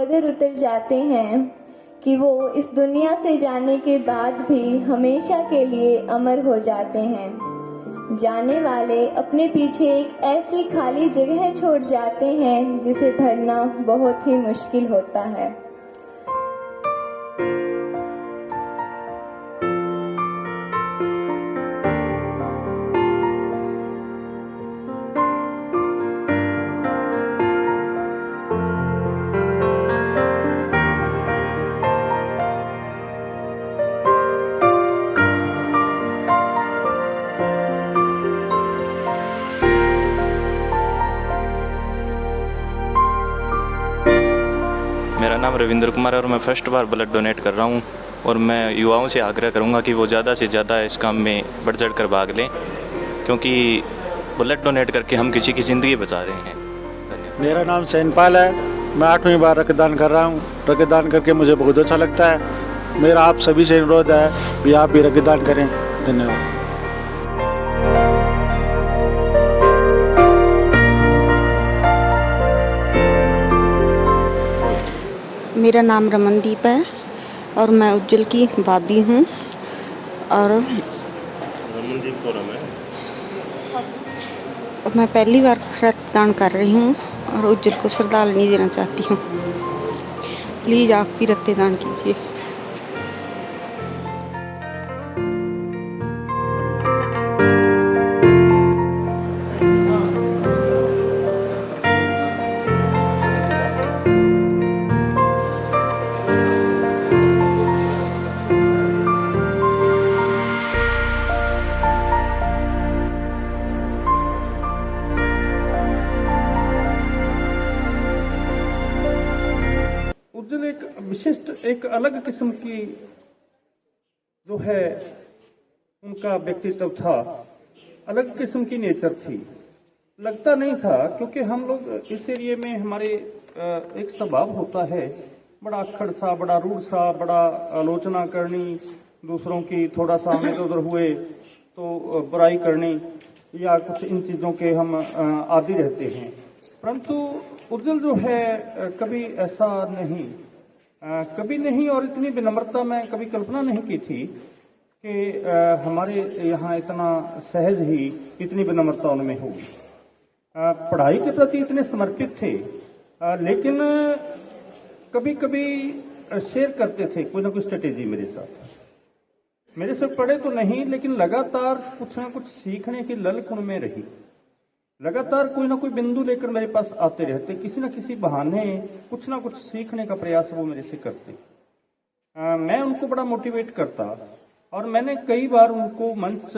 कदर उतर जाते हैं कि वो इस दुनिया से जाने के बाद भी हमेशा के लिए अमर हो जाते हैं। जाने वाले अपने पीछे एक ऐसी खाली जगह छोड़ जाते हैं जिसे भरना बहुत ही मुश्किल होता है। मेरा नाम रविंद्र कुमार है और मैं फर्स्ट बार ब्लड डोनेट कर रहा हूँ और मैं युवाओं से आग्रह करूँगा कि वो ज़्यादा से ज़्यादा इस काम में बढ़ चढ़ कर भाग लें, क्योंकि ब्लड डोनेट करके हम किसी की ज़िंदगी बचा रहे हैं। धन्यवाद। मेरा नाम सैनपाल है। मैं 8वीं बार रक्तदान कर रहा हूँ। रक्तदान करके मुझे बहुत अच्छा लगता है। मेरा आप सभी से अनुरोध है कि आप भी रक्तदान करें। धन्यवाद। मेरा नाम रमनदीप है और मैं उज्जवल की भाभी हूँ। और मैं पहली बार रक्तदान कर रही हूँ और उज्जवल को श्रद्धांजलि देना चाहती हूँ। प्लीज़ आप भी रक्तदान कीजिए। उज्जवल एक विशिष्ट, एक अलग किस्म की जो है उनका व्यक्तित्व था, अलग किस्म की नेचर थी। लगता नहीं था, क्योंकि हम लोग इस एरिए में हमारे एक स्वभाव होता है बड़ा अक्खड़ सा, बड़ा रूढ़ सा, बड़ा आलोचना करनी, दूसरों की थोड़ा सा हम इधर उधर हुए तो बुराई करनी, या कुछ इन चीज़ों के हम आदी रहते हैं। परंतु उज्जवल जो है कभी ऐसा नहीं, कभी नहीं, और इतनी विनम्रता मैं कभी कल्पना नहीं की थी कि हमारे यहाँ इतना सहज ही इतनी विनम्रता उनमें होगी। पढ़ाई के प्रति इतने समर्पित थे, लेकिन कभी कभी शेयर करते थे कोई ना कोई स्ट्रेटेजी मेरे साथ। मेरे से पढ़े तो नहीं, लेकिन लगातार कुछ ना कुछ सीखने की ललक उनमें रही। लगातार कोई ना कोई बिंदु लेकर मेरे पास आते रहते, किसी न किसी बहाने कुछ ना कुछ सीखने का प्रयास वो मेरे से करते। मैं उनको बड़ा मोटिवेट करता, और मैंने कई बार उनको मंच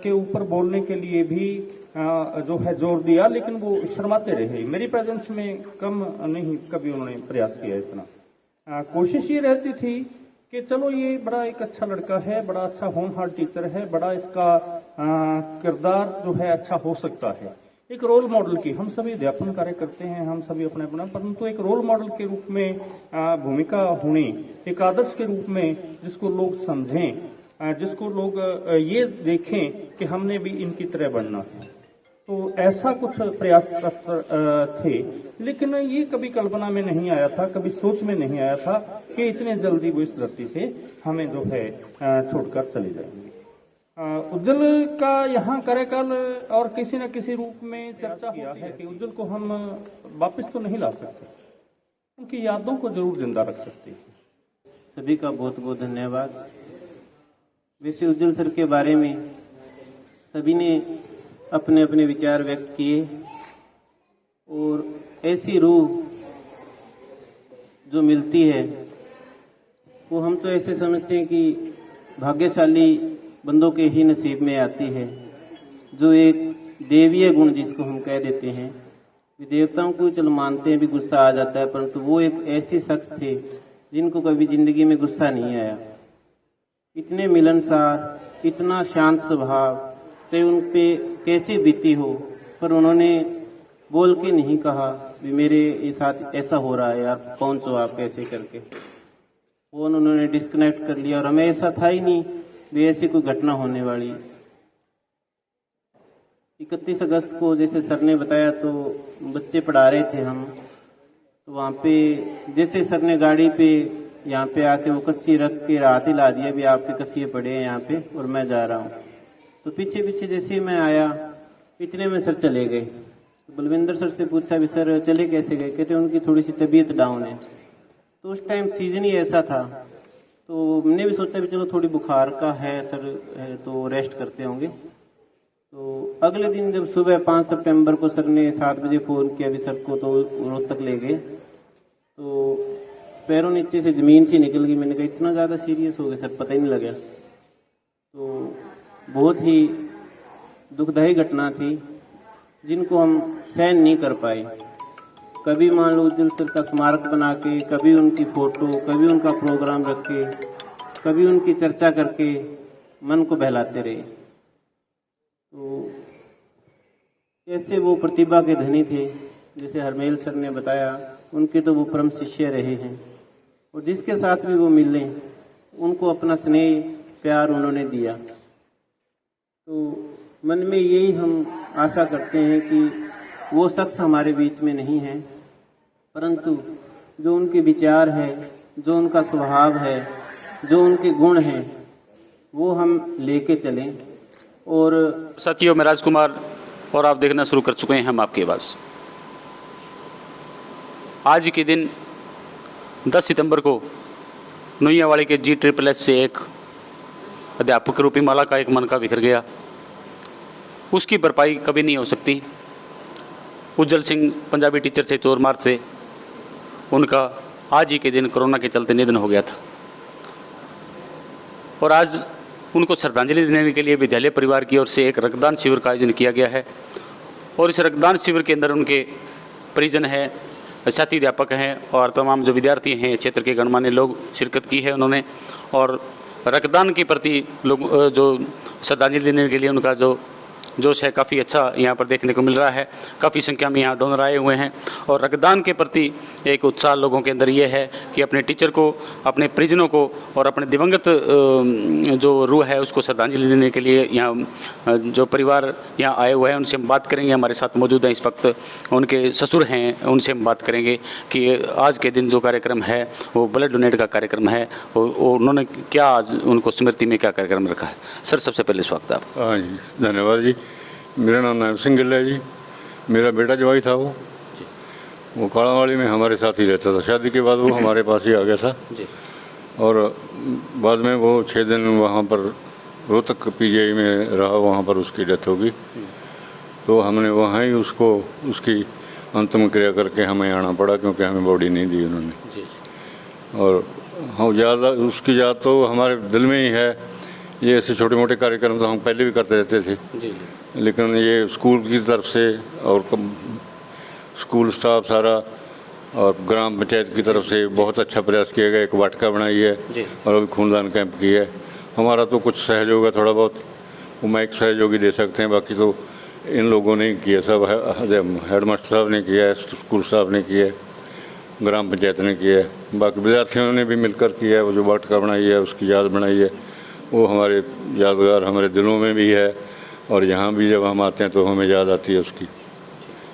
के ऊपर बोलने के लिए भी जो है जोर दिया, लेकिन वो शर्माते रहे। मेरी प्रेजेंस में कम नहीं कभी उन्होंने प्रयास किया इतना। कोशिश ये रहती थी कि चलो ये बड़ा एक अच्छा लड़का है, बड़ा अच्छा होनहार टीचर है, बड़ा इसका किरदार जो है अच्छा हो सकता है। एक रोल मॉडल की, हम सभी अध्यापन कार्य करते हैं, हम सभी अपने अपना, परंतु एक रोल मॉडल के रूप में भूमिका होनी, एक आदर्श के रूप में जिसको लोग समझें, जिसको लोग ये देखें कि हमने भी इनकी तरह बनना है। तो ऐसा कुछ प्रयास थे, लेकिन ये कभी कल्पना में नहीं आया था, कभी सोच में नहीं आया था कि इतने जल्दी वो इस धरती से हमें जो है छोड़कर चले जाएंगे। उज्जवल का यहाँ कार्यकाल और किसी न किसी रूप में चर्चा किया है कि उज्जवल को हम वापस तो नहीं ला सकते, उनकी यादों को जरूर जिंदा रख सकते हैं। सभी का बहुत बहुत धन्यवाद। वैसे उज्जवल सर के बारे में सभी ने अपने अपने विचार व्यक्त किए, और ऐसी रूह जो मिलती है वो हम तो ऐसे समझते हैं कि भाग्यशाली बंदों के ही नसीब में आती है। जो एक देवीय गुण जिसको हम कह देते हैं, देवताओं को चल मानते हैं भी गुस्सा आ जाता है, परंतु वो एक ऐसे शख्स थे जिनको कभी जिंदगी में गुस्सा नहीं आया। इतने मिलनसार, इतना शांत स्वभाव, चाहे उन पे कैसी बीती हो, पर उन्होंने बोल के नहीं कहा भी मेरे साथ ऐसा हो रहा है यार, कौन सो आप कैसे करके फोन उन्होंने डिस्कनेक्ट कर लिया। और हमें ऐसा था ही नहीं भी ऐसी कोई घटना होने वाली। 31 अगस्त को जैसे सर ने बताया तो बच्चे पढ़ा रहे थे हम, तो वहाँ पे जैसे सर ने गाड़ी पे यहाँ पे आके वो कस्सी रख के हाथ हिला दिया, भी आपके कस्सिए पड़े हैं यहाँ पे और मैं जा रहा हूँ। तो पीछे पीछे जैसे ही मैं आया इतने में सर चले गए। तो बलविंदर सर से पूछा भी सर चले कैसे गए? कहते उनकी थोड़ी सी तबीयत डाउन है। तो उस टाइम सीजन ही ऐसा था, तो मैंने भी सोचा भी चलो थोड़ी बुखार का है सर है तो रेस्ट करते होंगे। तो अगले दिन जब सुबह 5 सितंबर को सर ने 7 बजे फ़ोन किया भी सर को, तो रोहतक ले गए। तो पैरों नीचे से ज़मीन सी निकल गई। मैंने कहा इतना ज़्यादा सीरियस हो गया सर, पता ही नहीं लगा। तो बहुत ही दुखदायी घटना थी जिनको हम सहन नहीं कर पाए। कभी मान लो उज्जवल सर का स्मारक बना के, कभी उनकी फ़ोटो, कभी उनका प्रोग्राम रख के, कभी उनकी चर्चा करके मन को बहलाते रहे। तो कैसे वो प्रतिभा के धनी थे, जैसे हरमेल सर ने बताया, उनके तो वो परम शिष्य रहे हैं और जिसके साथ भी वो मिले उनको अपना स्नेह प्यार उन्होंने दिया। तो मन में यही हम आशा करते हैं कि वो शख्स हमारे बीच में नहीं है, परंतु जो उनके विचार है, जो उनका स्वभाव है, जो उनके गुण हैं, वो हम लेके चलें। और साथियों, मैं राजकुमार और आप देखना शुरू कर चुके हैं हम आपकी आवाज़। आज के दिन 10 सितंबर को नोइयावाड़ी के G++ से एक अध्यापक रूपी माला का एक मन का बिखर गया। उसकी भरपाई कभी नहीं हो सकती। उज्जवल सिंह पंजाबी टीचर थे 4 मार्च से, उनका आज ही के दिन कोरोना के चलते निधन हो गया था और आज उनको श्रद्धांजलि देने के लिए विद्यालय परिवार की ओर से एक रक्तदान शिविर का आयोजन किया गया है और इस रक्तदान शिविर के अंदर उनके परिजन हैं, साथी अध्यापक हैं और तमाम जो विद्यार्थी हैं, क्षेत्र के गणमान्य लोग शिरकत की है उन्होंने। और रक्तदान के प्रति लोग जो श्रद्धांजलि देने के लिए उनका जो जोश है काफ़ी अच्छा यहाँ पर देखने को मिल रहा है। काफ़ी संख्या में यहाँ डोनर आए हुए हैं और रक्तदान के प्रति एक उत्साह लोगों के अंदर ये है कि अपने टीचर को, अपने परिजनों को और अपने दिवंगत जो रूह है उसको श्रद्धांजलि देने के लिए यहाँ जो परिवार यहाँ आए हुए हैं उनसे हम बात करेंगे। हमारे साथ मौजूद हैं इस वक्त उनके ससुर हैं, उनसे हम बात करेंगे कि आज के दिन जो कार्यक्रम है वो ब्लड डोनेट का कार्यक्रम है और उन्होंने क्या आज उनको स्मृति में क्या कार्यक्रम रखा है। सर, सबसे पहले स्वागत है आपका। हाँ जी, धन्यवाद जी। मेरा नाम नायब सिंह गिल है जी। मेरा बेटा जवाई था वो कालावाड़ी में हमारे साथ ही रहता था। शादी के बाद वो हमारे पास ही आ गया था जी। और बाद में वो 6 दिन वहाँ पर रोहतक PGI में रहा, वहाँ पर उसकी डेथ होगी। तो हमने वहाँ ही उसको उसकी अंतिम क्रिया करके हमें आना पड़ा क्योंकि हमें बॉडी नहीं दी उन्होंने जी। और हाँ, ज़्यादा उसकी याद तो हमारे दिल में ही है। ये ऐसे छोटे मोटे कार्यक्रम तो हम पहले भी करते रहते थे जी। लेकिन ये स्कूल की तरफ से और स्कूल स्टाफ सारा और ग्राम पंचायत की तरफ से बहुत अच्छा प्रयास किया गया। एक वाटिका बनाई है और अभी खूनदान कैंप किया है। हमारा तो कुछ सहयोग है थोड़ा बहुत, वो मैं एक सहयोगी दे सकते हैं, बाकी तो इन लोगों ने किया, सब हेडमास्टर साहब ने किया है, स्कूल स्टाफ ने किया है, ग्राम पंचायत ने किया है, बाकी विद्यार्थियों ने भी मिलकर किया है। वो जो वाटिका बनाई है उसकी याद बनाई है, वो हमारे यादगार हमारे दिलों में भी है और यहाँ भी जब हम आते हैं तो हमें याद आती है उसकी।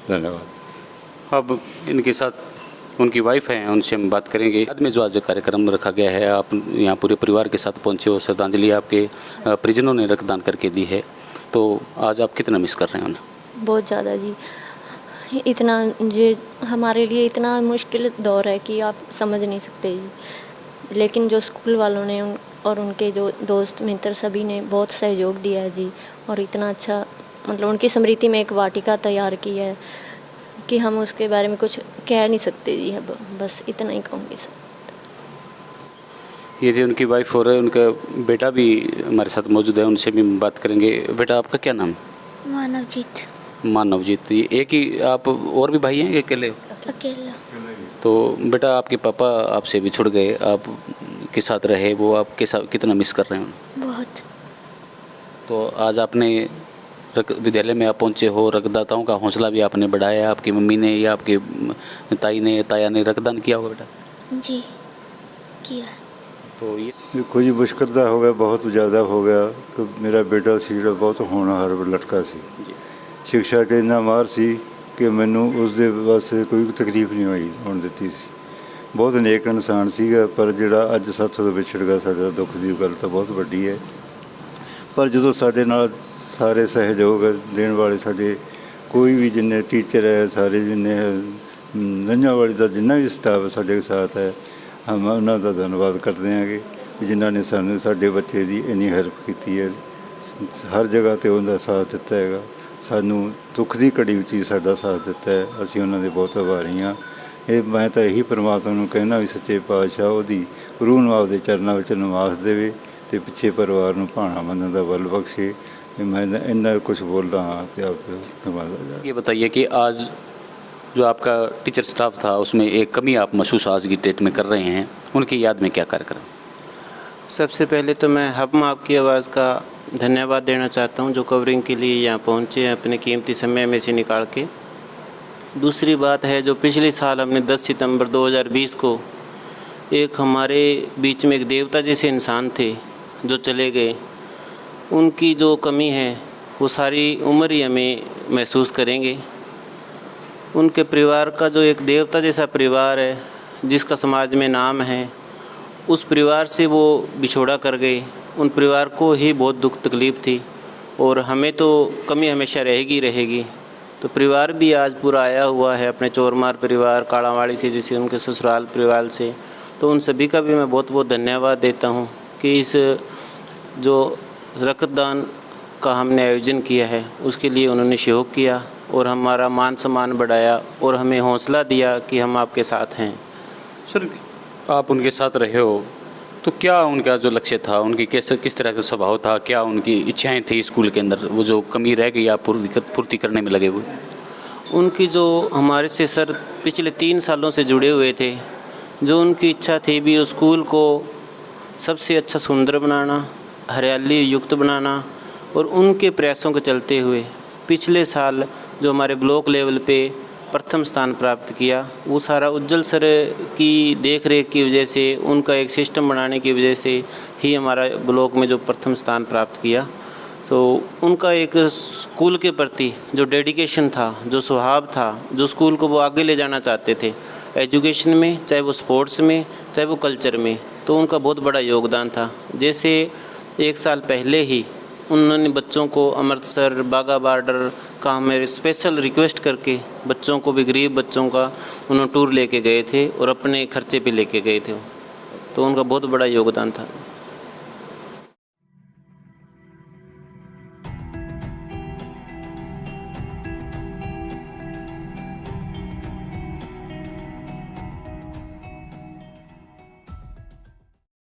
धन्यवाद। अब इनके साथ उनकी वाइफ हैं, उनसे हम बात करेंगे। बाद में जो आज कार्यक्रम रखा गया है, आप यहाँ पूरे परिवार के साथ पहुँचे हो, श्रद्धांजलि आपके परिजनों ने रक्तदान करके दी है, तो आज आप कितना मिस कर रहे हैं उन्हें? बहुत ज़्यादा जी। इतना ये हमारे लिए इतना मुश्किल दौर है कि आप समझ नहीं सकते जी। लेकिन जो स्कूल वालों ने और उनके जो दोस्त मित्र सभी ने बहुत सहयोग दिया है जी। और इतना अच्छा मतलब उनकी स्मृति में एक वाटिका तैयार की है कि हम उसके बारे में कुछ कह नहीं सकते जी। अब बस इतना ही कहूँगी सर। ये थी उनकी वाइफ और उनका बेटा भी हमारे साथ मौजूद है, उनसे भी बात करेंगे। बेटा, आपका क्या नाम? मानवजीत। मानवजीत। ये एक ही आप और भी भाई हैं कि अकेले? अकेला। तो बेटा, आपके पापा आपसे बिछुड़ गए, आप के साथ रहे, वो आपके साथ कितना मिस कर रहे हैं? बहुत। तो आज आपने विद्यालय में आप पहुंचे हो, रक्तदाताओं का हौसला भी आपने बढ़ाया, आपकी मम्मी ने या आपके ताया ने रक्तदान किया होगा बेटा? जी किया। तो ये देखो जी, मुश्किल हो गया, बहुत ज़्यादा हो गया। तो मेरा बेटा सी बहुत होनहार लड़का सी, शिक्षा के इन्ना मार सी ਕਿ ਮੈਨੂੰ ਉਸ ਦੇ ਵਾਸਤੇ ਕੋਈ ਤਕਲੀਫ ਨਹੀਂ ਹੋਈ ਹੋਣ ਦਿੱਤੀ ਸੀ। ਬਹੁਤ ਨੇਕ ਇਨਸਾਨ ਸੀਗਾ, ਪਰ ਜਿਹੜਾ ਅੱਜ ਸਾਥੋਂ ਤੋਂ ਵਿਛੜ ਗਿਆ ਸਾਡਾ ਦੁੱਖ ਦੀ ਗੱਲ ਤਾਂ ਬਹੁਤ ਵੱਡੀ ਹੈ। ਪਰ ਜਦੋਂ ਸਾਡੇ ਨਾਲ ਸਾਰੇ ਸਹਿਯੋਗ ਦੇਣ ਵਾਲੇ ਸਾਡੇ ਕੋਈ ਵੀ ਜਿੰਨੇ ਟੀਚਰ ਹੈ, ਸਾਰੇ ਜਿੰਨੇ ਨੰਝਾਵਾਲੀ ਦਾ ਜਿੰਨਾ ਵੀ ਸਟਾਫ ਸਾਡੇ ਸਾਥ ਹੈ, ਹਮ ਉਹਨਾਂ ਦਾ ਧੰਨਵਾਦ ਕਰਦੇ ਹਾਂਗੇ ਜਿਨ੍ਹਾਂ ਨੇ ਸਾਨੂੰ ਸਾਡੇ ਬੱਚੇ ਦੀ ਇੰਨੀ ਹੈਲਪ ਕੀਤੀ ਹੈ। ਹਰ ਜਗ੍ਹਾ 'ਤੇ ਉਹਦਾ ਸਾਥ ਦਿੱਤਾ ਹੈਗਾ, ਸਾਨੂੰ ਦੁੱਖ ਦੀ ਘੜੀ ਵਿੱਚ ਹੀ ਸਾਡਾ ਸਾਥ ਦਿੱਤਾ ਹੈ। ਅਸੀਂ ਉਹਨਾਂ ਦੇ ਬਹੁਤ ਆਭਾਰੀ ਹਾਂ। ਇਹ ਮੈਂ ਤਾਂ ਇਹੀ ਪਰਮਾਤਮਾ ਨੂੰ ਕਹਿਣਾ ਵੀ ਸੱਚੇ ਪਾਤਸ਼ਾਹ ਉਹਦੀ ਰੂਹ ਨੂੰ ਆਪਦੇ ਚਰਨਾਂ ਵਿੱਚ ਨਿਵਾਸ ਦੇਵੇ ਅਤੇ ਪਿੱਛੇ ਪਰਿਵਾਰ ਨੂੰ ਭਾਣਾ ਮੰਨਣ ਦਾ ਬਲ ਬਖਸ਼ੇ। मैं इतना कुछ बोल रहा हाँ तो आप ये बताइए कि आज जो आपका टीचर स्टाफ था उसमें एक कमी आप महसूस आज की डेट में कर रहे हैं, उनकी याद में क्या कार्यक्रम? सबसे पहले तो मैं हम आपकी आवाज़ का धन्यवाद देना चाहता हूं जो कवरिंग के लिए यहाँ पहुँचे हैं अपने कीमती समय में से निकाल के। दूसरी बात है जो पिछले साल हमने 10 सितंबर 2020 को एक हमारे बीच में एक देवता जैसे इंसान थे जो चले गए, उनकी जो कमी है वो सारी उम्र ही हमें महसूस करेंगे। उनके परिवार का जो एक देवता जैसा परिवार है जिसका समाज में नाम है, उस परिवार से वो बिछोड़ा कर गए। उन परिवार को ही बहुत दुख तकलीफ़ थी और हमें तो कमी हमेशा रहेगी। तो परिवार भी आज पूरा आया हुआ है अपने चोरमार परिवार काड़ावाड़ी से, जैसे उनके ससुराल परिवार से। तो उन सभी का भी मैं बहुत बहुत धन्यवाद देता हूँ कि इस जो रक्तदान का हमने आयोजन किया है उसके लिए उन्होंने सहयोग किया और हमारा मान सम्मान बढ़ाया और हमें हौसला दिया कि हम आपके साथ हैं। सर, आप उनके साथ रहे हो तो क्या उनका जो लक्ष्य था, उनकी किस तरह का स्वभाव था, क्या उनकी इच्छाएं थी स्कूल के अंदर, वो जो कमी रह गई आप पूर्ति करने में लगे हुए? उनकी जो हमारे से सर पिछले 3 सालों से जुड़े हुए थे, जो उनकी इच्छा थी भी उस स्कूल को सबसे अच्छा सुंदर बनाना, हरियाली युक्त बनाना, और उनके प्रयासों के चलते हुए पिछले साल जो हमारे ब्लॉक लेवल पे प्रथम स्थान प्राप्त किया, वो सारा उज्जवल सर की देख रेख की वजह से, उनका एक सिस्टम बनाने की वजह से ही हमारा ब्लॉक में जो प्रथम स्थान प्राप्त किया। तो उनका एक स्कूल के प्रति जो डेडिकेशन था, जो स्वभाव था, जो स्कूल को वो आगे ले जाना चाहते थे एजुकेशन में, चाहे वो स्पोर्ट्स में, चाहे वो कल्चर में, तो उनका बहुत बड़ा योगदान था। जैसे 1 साल पहले ही उन्होंने बच्चों को अमृतसर बाघा बॉर्डर का हमें स्पेशल रिक्वेस्ट करके बच्चों को भी, गरीब बच्चों का उन्होंने टूर लेके गए थे और अपने खर्चे पे लेके गए थे। तो उनका बहुत बड़ा योगदान था।